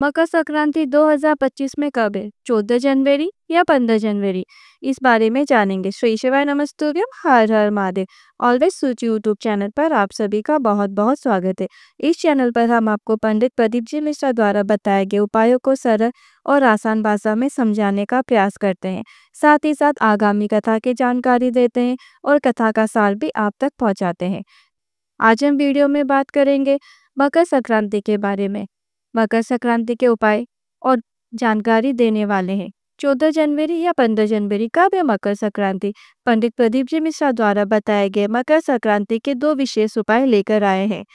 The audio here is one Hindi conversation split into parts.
मकर संक्रांति 2025 में कब है? 14 जनवरी या 15 जनवरी? इस बारे में जानेंगे। श्री शिवाय नमस्तुभ्यम, हर हर महादेव। ऑलवेज सूच यूट्यूब चैनल पर आप सभी का बहुत बहुत स्वागत है। इस चैनल पर हम आपको पंडित प्रदीप जी मिश्रा द्वारा बताए गए उपायों को सरल और आसान भाषा में समझाने का प्रयास करते हैं। साथ ही साथ आगामी कथा की जानकारी देते हैं और कथा का सार भी आप तक पहुँचाते हैं। आज हम वीडियो में बात करेंगे मकर संक्रांति के बारे में। मकर संक्रांति के उपाय और जानकारी देने वाले हैं। 14 जनवरी या 15 जनवरी कब है मकर संक्रांति? पंडित प्रदीप जी मिश्रा द्वारा बताए गए मकर संक्रांति के 2 विशेष उपाय लेकर आए हैं।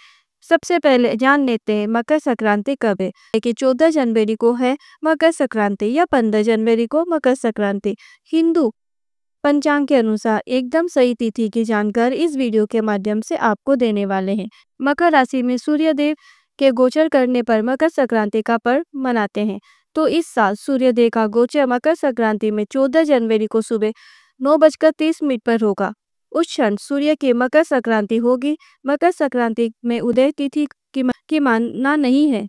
सबसे पहले जान लेते हैं मकर संक्रांति कब है। कि 14 जनवरी को है मकर संक्रांति या 15 जनवरी को मकर संक्रांति। हिंदू पंचांग के अनुसार एकदम सही तिथि की जानकारी इस वीडियो के माध्यम से आपको देने वाले हैं। मकर राशि में सूर्य देव के गोचर करने पर मकर संक्रांति का पर्व मनाते हैं। तो इस साल सूर्य देव का गोचर मकर संक्रांति में 14 जनवरी को सुबह 9:30 पर होगा। उस क्षण सूर्य की मकर संक्रांति होगी। मकर संक्रांति में उदय तिथि की मानना नहीं है।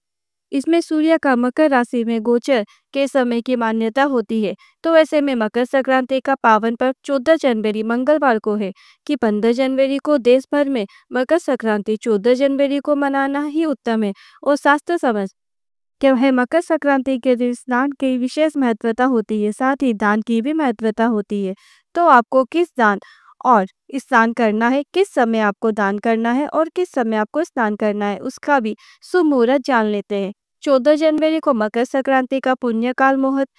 इसमें सूर्य का मकर राशि में गोचर के समय की मान्यता होती है। तो ऐसे में मकर संक्रांति का पावन पर्व 14 जनवरी मंगलवार को है कि 15 जनवरी को देश भर में मकर संक्रांति 14 जनवरी को मनाना ही उत्तम है। और शास्त्र समझ क्या है, मकर संक्रांति के दिन स्नान की विशेष महत्वता होती है, साथ ही दान की भी महत्वता होती है। तो आपको किस दान और स्नान करना है, किस समय आपको दान करना है और किस समय आपको स्नान करना है, उसका भी शुभ मुहूर्त जान लेते हैं। 14 जनवरी को मकर संक्रांति का पुण्यकाल मुहूर्त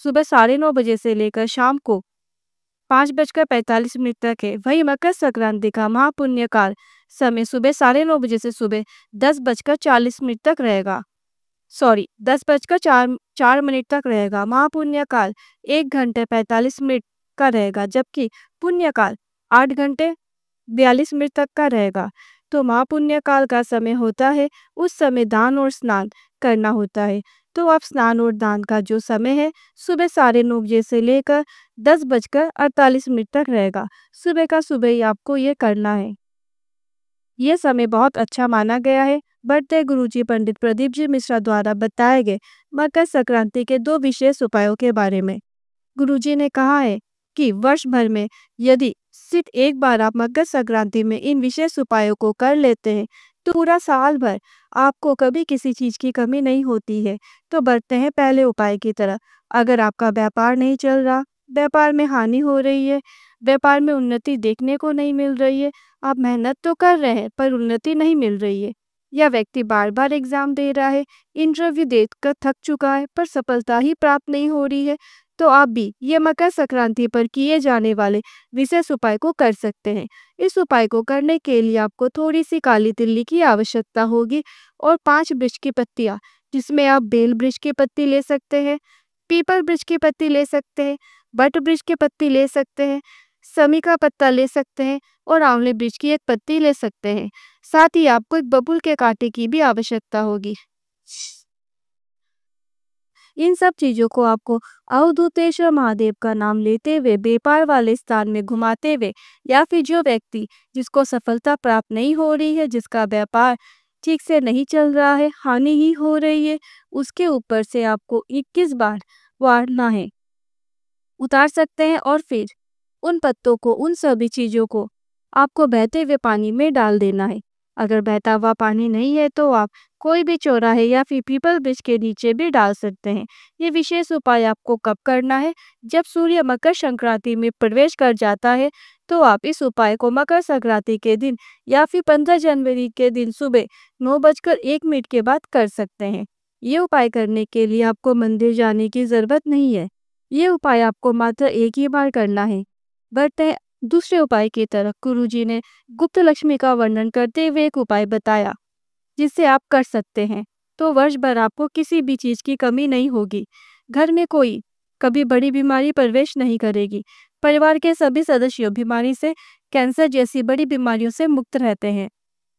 सुबह 9:30 बजे से लेकर शाम को 5:45 तक है। वही मकर संक्रांति का महापुण्यकाल समय सुबह 9:30 बजे से सुबह 10:40 तक रहेगा। 10:04 तक रहेगा। महापुण्यकाल 1 घंटे 45 मिनट का रहेगा, जबकि पुण्यकाल 8 घंटे 42 मिनट तक का रहेगा। तो महापुण्यकाल का समय होता है, उस समय दान और स्नान करना होता है। तो आप स्नान और दान का जो समय है सुबह 9:30 बजे से लेकर 10:48 तक रहेगा। सुबह का सुबह ही आपको ये करना है। यह समय बहुत अच्छा माना गया है। बढ़ते गुरुजी पंडित प्रदीप जी मिश्रा द्वारा बताए गए मकर संक्रांति के 2 विशेष उपायों के बारे में। गुरुजी ने कहा है कि वर्ष भर में यदि सिर्फ एक बार आप मकर संक्रांति में इन विशेष उपायों को कर लेते हैं तो पूरा साल भर आपको कभी किसी चीज की कमी नहीं होती है। तो बढ़ते हैं पहले उपाय की तरफ। अगर आपका व्यापार नहीं चल रहा, व्यापार में हानि हो रही है, व्यापार में उन्नति देखने को नहीं मिल रही है, आप मेहनत तो कर रहे हैं पर उन्नति नहीं मिल रही है, या व्यक्ति बार बार एग्जाम दे रहा है, इंटरव्यू देकर थक चुका है पर सफलता ही प्राप्त नहीं हो रही है, तो आप भी ये मकर संक्रांति पर किए जाने वाले विशेष उपाय को कर सकते हैं। इस उपाय को करने के लिए आपको थोड़ी सी काली तिल्ली की आवश्यकता होगी और 5 वृक्ष की पत्तियां, जिसमें आप बेल वृक्ष की पत्ती ले सकते हैं, पीपल वृक्ष की पत्ती ले सकते हैं, बट वृक्ष की पत्ती ले सकते हैं, समी का पत्ता ले सकते हैं और आंवले वृक्ष की एक पत्ती ले सकते हैं। साथ ही आपको एक बबूल के कांटे की भी आवश्यकता होगी। इन सब चीजों को आपको अवधूतेश्वर महादेव का नाम लेते हुए व्यापार वाले स्थान में घुमाते हुए, या फिर जो व्यक्ति जिसको सफलता प्राप्त नहीं हो रही है, जिसका व्यापार ठीक से नहीं चल रहा है, हानि ही हो रही है, उसके ऊपर से आपको 21 बार वारना है उतार सकते हैं। और फिर उन पत्तों को, उन सभी चीजों को आपको बहते हुए पानी में डाल देना है। अगर बहता हुआ पानी नहीं है तो आप कोई भी चौराहे या फिर पीपल वृक्ष के नीचे भी डाल सकते हैं। ये विशेष उपाय आपको कब करना है? जब सूर्य मकर संक्रांति में प्रवेश कर जाता है। तो आप इस उपाय को मकर संक्रांति के दिन या फिर 15 जनवरी के दिन सुबह 9:01 के बाद कर सकते हैं। ये उपाय करने के लिए आपको मंदिर जाने की जरूरत नहीं है। ये उपाय आपको मात्र एक ही बार करना है। बढ़ते हैं दूसरे उपाय की तरफ। गुरुजी ने गुप्त लक्ष्मी का वर्णन करते हुए एक उपाय बताया जिससे आप कर सकते हैं। तो वर्ष भर आपको किसी भी चीज की कमी नहीं होगी। घर में कोई कभी बड़ी बीमारी प्रवेश नहीं करेगी। परिवार के सभी सदस्य बीमारी से, कैंसर जैसी बड़ी बीमारियों से मुक्त रहते हैं।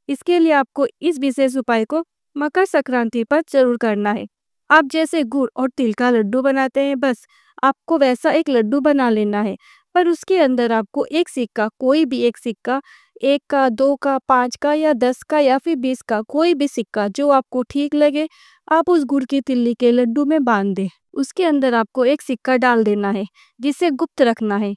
इसके लिए आपको इस विशेष उपाय को मकर संक्रांति पर जरूर करना है। आप जैसे गुड़ और तिल का लड्डू बनाते हैं, बस आपको वैसा एक लड्डू बना लेना है। पर उसके अंदर आपको एक सिक्का, कोई भी एक सिक्का, 1 का, 2 का, 5 का या 10 का या फिर 20 का, कोई भी सिक्का जो आपको ठीक लगे आप उस गुड़ की तिल्ली के लड्डू में बांध दें। उसके अंदर आपको एक सिक्का डाल देना है जिसे गुप्त रखना है।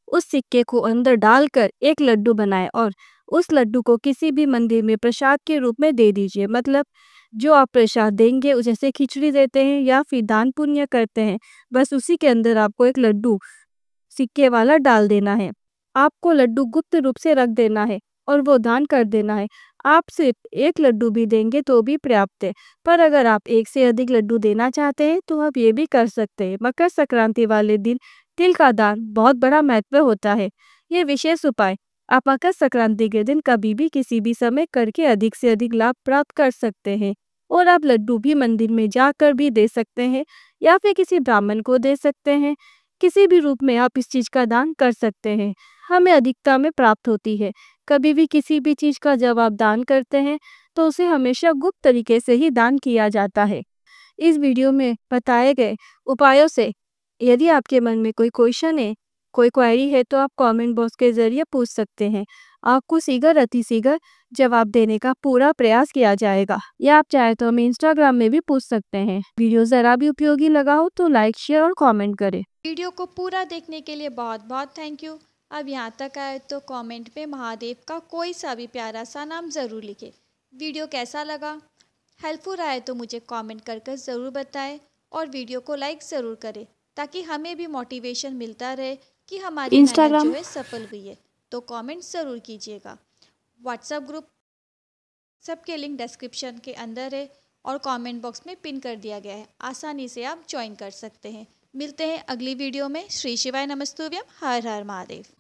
उस सिक्के को अंदर डालकर एक लड्डू बनाएं और उस लड्डू को किसी भी मंदिर में प्रसाद के रूप में दे दीजिए। मतलब जो आप प्रसाद देंगे जैसे खिचड़ी देते हैं या फिर दान पुण्य करते हैं, बस उसी के अंदर आपको एक लड्डू सिक्के वाला डाल देना है। आपको लड्डू गुप्त रूप से रख देना है और वो दान कर देना है। आप सिर्फ एक लड्डू भी देंगे तो भी पर्याप्त है, पर अगर आप एक से अधिक लड्डू देना चाहते हैं तो आप ये भी कर सकते हैं। मकर संक्रांति वाले दिन तिल का दान बहुत बड़ा महत्व होता है। ये विशेष उपाय आप मकर संक्रांति के दिन कभी भी किसी भी समय करके अधिक से अधिक लाभ प्राप्त कर सकते हैं। और आप लड्डू भी मंदिर में जाकर भी दे सकते हैं या फिर किसी ब्राह्मण को दे सकते हैं। किसी भी रूप में आप इस चीज का दान कर सकते हैं। हमें अधिकता में प्राप्त होती है। कभी भी किसी भी चीज का जब आप दान करते हैं तो उसे हमेशा गुप्त तरीके से ही दान किया जाता है। इस वीडियो में बताए गए उपायों से यदि आपके मन में कोई क्वेश्चन है, कोई क्वेरी है तो आप कमेंट बॉक्स के जरिए पूछ सकते हैं। आपको शीघ्र अतिशीघ्र जवाब देने का पूरा प्रयास किया जाएगा, या आप चाहे तो हमें इंस्टाग्राम में भी पूछ सकते हैं। वीडियो जरा भी उपयोगी लगा हो तो लाइक, शेयर और कमेंट करें। वीडियो को पूरा देखने के लिए बहुत बहुत थैंक यू। अब यहाँ तक आए तो कमेंट में महादेव का कोई सा भी प्यारा सा नाम ज़रूर लिखें। वीडियो कैसा लगा, हेल्पफुल आए तो मुझे कमेंट कर ज़रूर बताएं और वीडियो को लाइक ज़रूर करें ताकि हमें भी मोटिवेशन मिलता रहे कि हमारी मेहनत जो है सफल हुई है। तो कमेंट ज़रूर कीजिएगा। व्हाट्सएप ग्रुप सबके लिंक डिस्क्रिप्शन के अंदर है और कमेंट बॉक्स में पिन कर दिया गया है। आसानी से आप ज्वाइन कर सकते हैं। मिलते हैं अगली वीडियो में। श्री शिवाय नमस्तुभ्यम। हर हर महादेव।